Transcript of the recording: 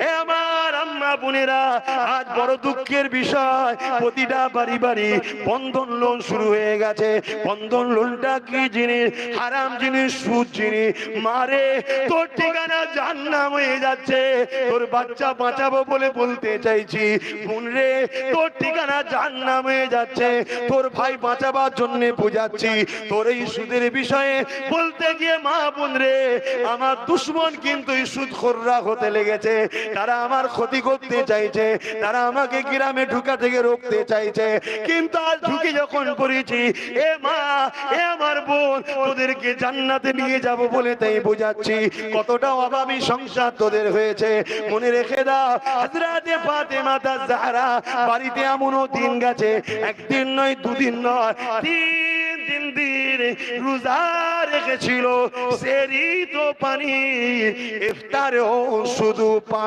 এ আমার আম্মা বোনেরা, আজ বড় দুঃখের বিষয়, প্রতিটা বাড়ি বাড়ি বন্ধন লোন শুরু হয়ে গেছে। বন্ধন লোনটা কি জিনিস? হারাম জিনিস, সুদ জিনিস। মারে তোর ঠিকানা জাহান্নাম হয়ে যাচ্ছে। তোর বাচ্চা বাঁচাবো বলে বলতে চাইছি, বোন রে তোর ঠিকানা জাহান্নাম হয়ে যাচ্ছে। তোর ভাই বাঁচাবার জন্য বুঝাচ্ছি, তোর এই সুদের বিষয়ে বলতে গিয়ে মা বোন রে, আমার দুশ্মন কিন্তু এই সুদখোররা হতে লেগেছে। তারা আমার ক্ষতি করতে চাইছে, তারা আমাকে গ্রামে ঢুকা থেকে রোকতে চাইছে। কিন্তু আজ ঢুকে যখন পড়েছি, এ মা, এ আমার বোন, তোদেরকে জান্নাতে নিয়ে যাব বলে তাই বুঝাচ্ছি। কতটা অভাবী সংসার তোদের হয়েছে, মনে রেখে দাও। হযরতে ফাতেমা জাহরা বাড়িতে এমনও দিন গেছে, একদিন নয়, দুদিন নয়, তিন দিন রোজা রেখেছিল। সেরি তো পানি, ইফতারেও শুধু পানি।